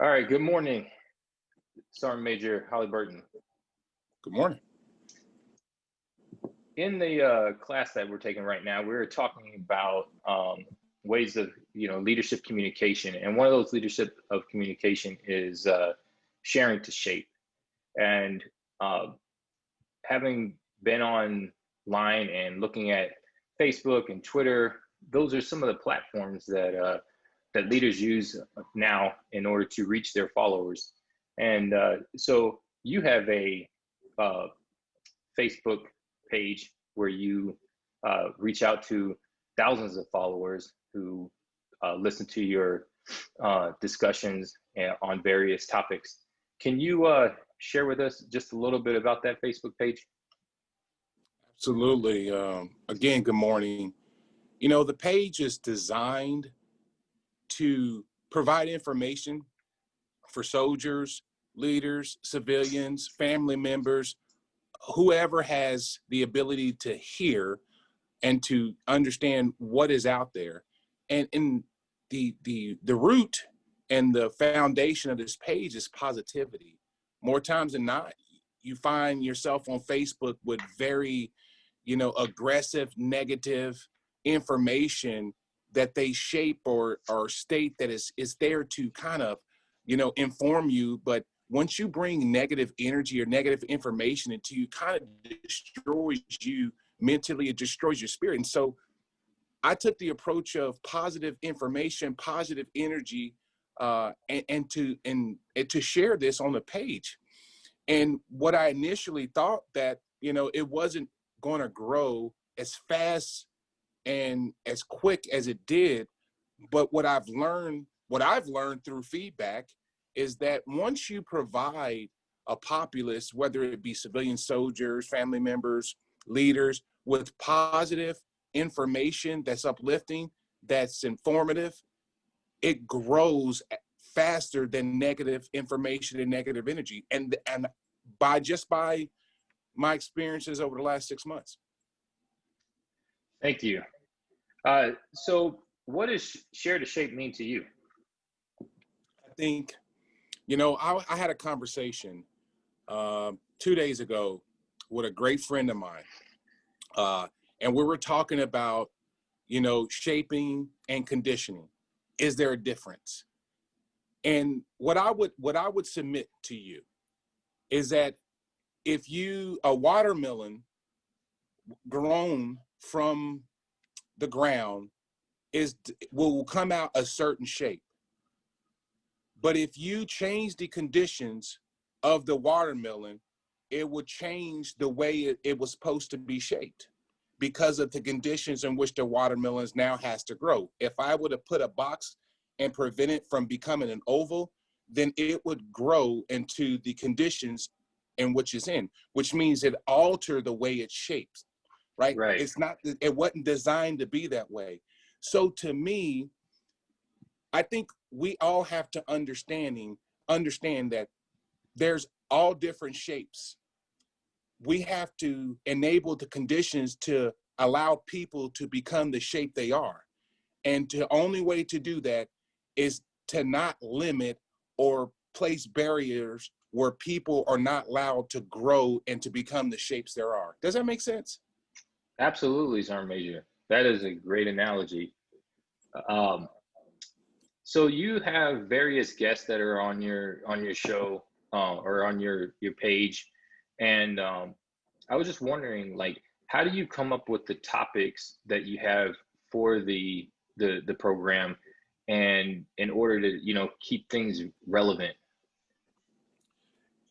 All right, good morning, Sergeant Major Haliburton. Good morning. In the class that we're taking right now, we're talking about ways of leadership communication, and one of those leadership of communication is sharing to shape. And having been online and looking at Facebook and Twitter, those are some of the platforms that that leaders use now in order to reach their followers. And so you have a Facebook page where you reach out to thousands of followers who listen to your discussions on various topics. Can you share with us just a little bit about that Facebook page? Absolutely. Again, good morning. You know, the page is designed to provide information for soldiers, leaders, civilians, family members, whoever has the ability to hear and to understand what is out there. And in the root and the foundation of this page is positivity. More times than not, you find yourself on Facebook with very, aggressive, negative information that they shape or state that is there to kind of, inform you. But once you bring negative energy or negative information into you, kind of destroys you mentally, it destroys your spirit. And so I took the approach of positive information, positive energy, and to share this on the page. And what I initially thought that, it wasn't going to grow as fast and as quick as it did. But what I've learned through feedback is that once you provide a populace, whether it be civilian soldiers, family members, leaders, with positive information that's uplifting, that's informative, it grows faster than negative information and negative energy. And by my experiences over the last 6 months. Thank you. So what does share to shape mean to you? I think, I had a conversation 2 days ago with a great friend of mine. And we were talking about, shaping and conditioning. Is there a difference? And what I would submit to you is that if a watermelon grown from the ground will come out a certain shape. But if you change the conditions of the watermelon, it would change the way it was supposed to be shaped because of the conditions in which the watermelon now has to grow. If I would have put a box and prevent it from becoming an oval, then it would grow into the conditions in which it's in, which means it altered the way it shapes, right? It wasn't designed to be that way. So to me, I think we all have to understand that there's all different shapes. We have to enable the conditions to allow people to become the shape they are. And the only way to do that is to not limit or place barriers where people are not allowed to grow and to become the shapes there are. Does that make sense? Absolutely, Sergeant Major. That is a great analogy. So you have various guests that are on your show or on your page, and I was just wondering, like, how do you come up with the topics that you have for the program, and in order to keep things relevant?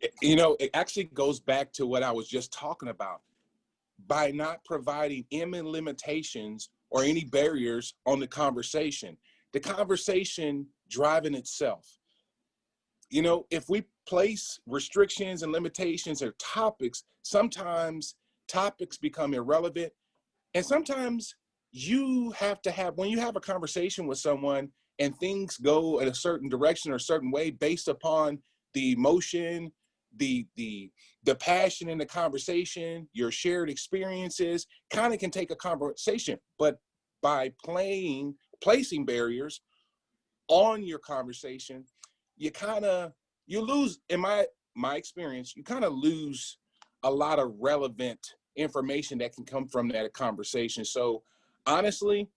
It actually goes back to what I was just talking about. By not providing any limitations or any barriers on the conversation driving itself. If we place restrictions and limitations or topics, sometimes topics become irrelevant. And sometimes when you have a conversation with someone and things go in a certain direction or a certain way based upon the emotion, the passion in the conversation, your shared experiences, kind of can take a conversation. But by placing barriers on your conversation, you lose, in my experience, you kind of lose a lot of relevant information that can come from that conversation. So honestly,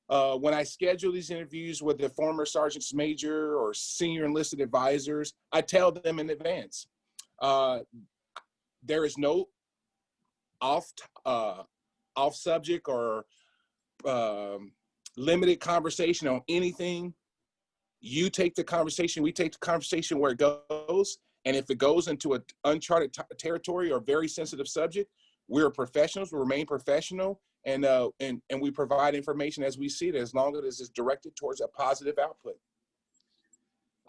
when I schedule these interviews with the former sergeants major or senior enlisted advisors, I tell them in advance, there is no off off subject or limited conversation on anything. You take the conversation, we take the conversation where it goes. And if it goes into an uncharted territory or very sensitive subject, we're professionals, we remain professional, and we provide information as we see it, as long as it's directed towards a positive output.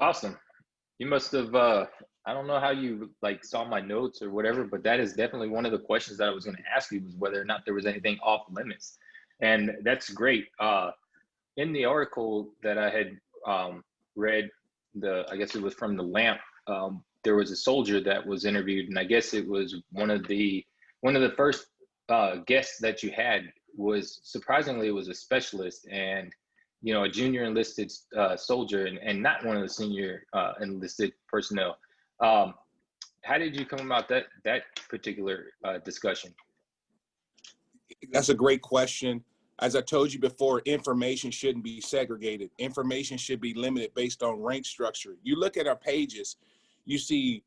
Awesome. You must have, I don't know how you like saw my notes or whatever, but that is definitely one of the questions that I was going to ask you, was whether or not there was anything off limits. And that's great. In the article that I had read, I guess it was from the Lamp, there was a soldier that was interviewed, and I guess it was one of the first guests that you had was, surprisingly, it was a specialist, and a junior enlisted soldier, and not one of the senior enlisted personnel. How did you come about that particular discussion? That's a great question. As I told you before, information shouldn't be segregated. Information should be limited based on rank structure. You look at our pages, you see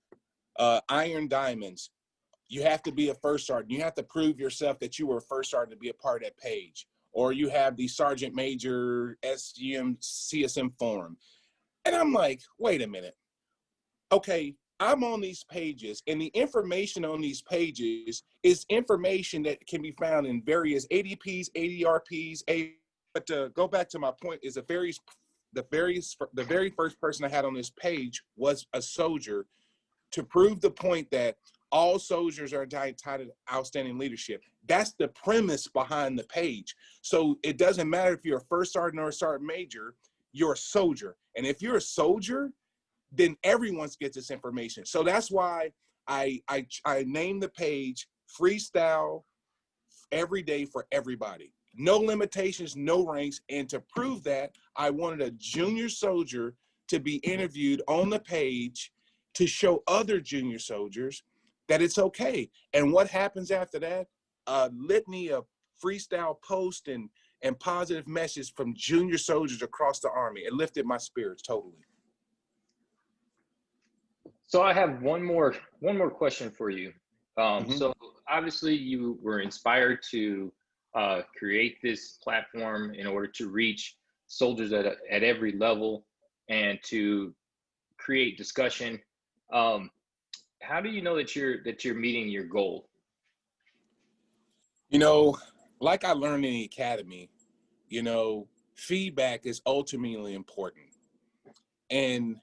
iron diamonds. You have to be a first sergeant. You have to prove yourself that you were a first sergeant to be a part of that page. Or you have the sergeant major SGM CSM form. And I'm like, wait a minute. Okay, I'm on these pages, and the information on these pages is information that can be found in various ADPs, ADRPs. But to go back to my point, is the very first person I had on this page was a soldier, to prove the point that all soldiers are entitled to outstanding leadership. That's the premise behind the page. So it doesn't matter if you're a first sergeant or a sergeant major, you're a soldier. And if you're a soldier, then everyone gets this information. So that's why I named the page Freestyle Every Day for Everybody. No limitations, no ranks. And to prove that, I wanted a junior soldier to be interviewed on the page to show other junior soldiers that it's okay. And what happens after that? A litany of freestyle posts and positive messages from junior soldiers across the Army. It lifted my spirits totally. So I have one more question for you. So obviously you were inspired to create this platform in order to reach soldiers at every level and to create discussion. How do you know that you're meeting your goal? Like I learned in the academy, feedback is ultimately important. And,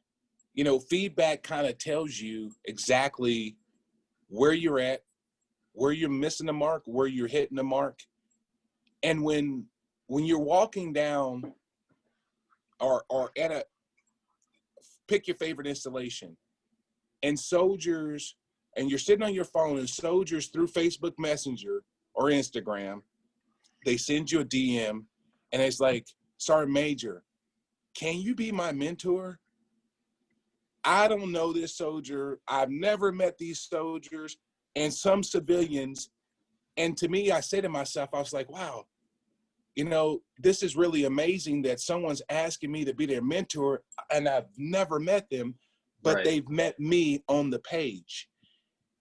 feedback kind of tells you exactly where you're at, where you're missing the mark, where you're hitting the mark. And when you're walking down or pick your favorite installation, and you're sitting on your phone, and soldiers through Facebook Messenger or Instagram, they send you a DM, and it's like, Sergeant Major, can you be my mentor? I don't know this soldier. I've never met these soldiers and some civilians. And to me, I say to myself, I was like, wow, this is really amazing that someone's asking me to be their mentor, and I've never met them, but Right. They've met me on the page,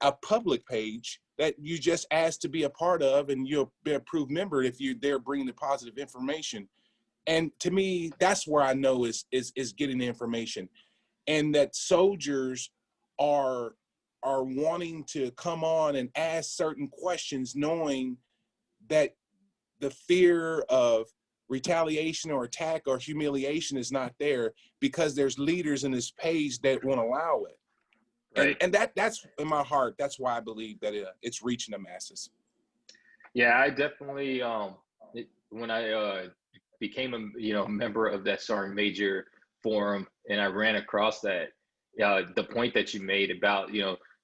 a public page that you just asked to be a part of, and you'll be an approved member if you're there bringing the positive information. And to me, that's where I know is getting the information, and that soldiers are wanting to come on and ask certain questions, knowing that the fear of retaliation or attack or humiliation is not there, because there's leaders in this page that won't allow it. Right. And that's in my heart. That's why I believe that it's reaching the masses. Yeah, I definitely when I became a member of that Sergeant Major forum, and I ran across that, the point that you made about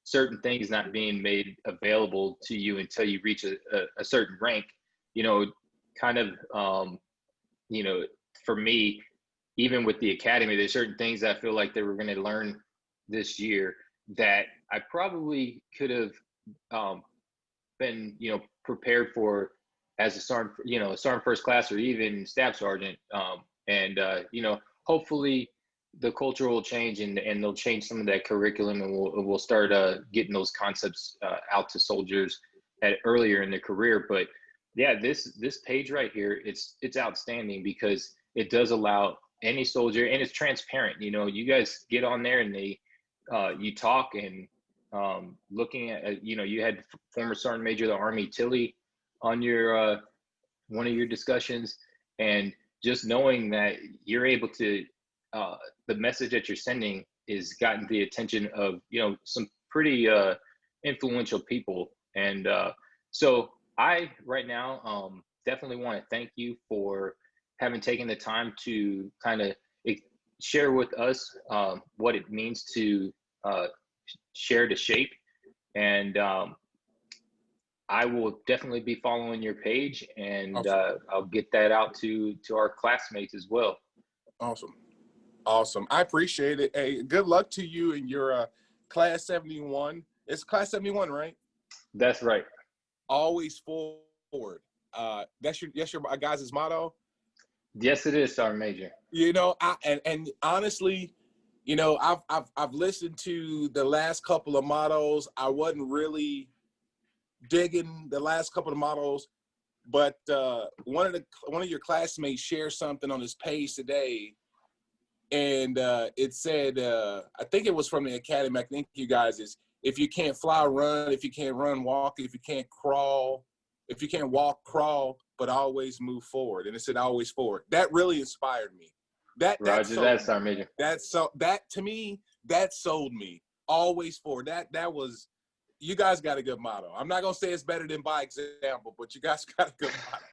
certain things not being made available to you until you reach a certain rank, kind of for me, even with the academy, there's certain things I feel like they were going to learn this year that I probably could have um, been, prepared for as a sergeant, a sergeant first class or even staff sergeant. And hopefully the culture will change and they'll change some of that curriculum and we'll start getting those concepts out to soldiers at earlier in their career. But yeah, this page right here, it's outstanding because it does allow any soldier, and it's transparent. You guys get on there and you talk and looking at, you had former Sergeant Major of the Army Tilly on your one of your discussions, and just knowing that you're able to, the message that you're sending is gotten the attention of some pretty influential people, and so I right now definitely want to thank you for having taken the time to kind of share with us what it means to share to shape. And I will definitely be following your page, and Awesome. I'll get that out to our classmates as well. Awesome. Awesome. I appreciate it. Hey, good luck to you in your class 71. It's class 71, right? That's right. Always forward. That's your guys' motto. Yes, it is, Sergeant Major. And honestly, I've listened to the last couple of mottos. I wasn't really digging the last couple of mottos, but one of your classmates shared something on his page today, and it said, I think it was from the academy. I think you guys is, if you can't fly, run. If you can't run, walk. If you can't crawl, if you can't walk, crawl. But always move forward. And it said always forward. That really inspired me. That Roger sold that, me. Sergeant Major. That to me, that sold me. Always forward. That was. You guys got a good motto. I'm not gonna say it's better than by example, but you guys got a good motto.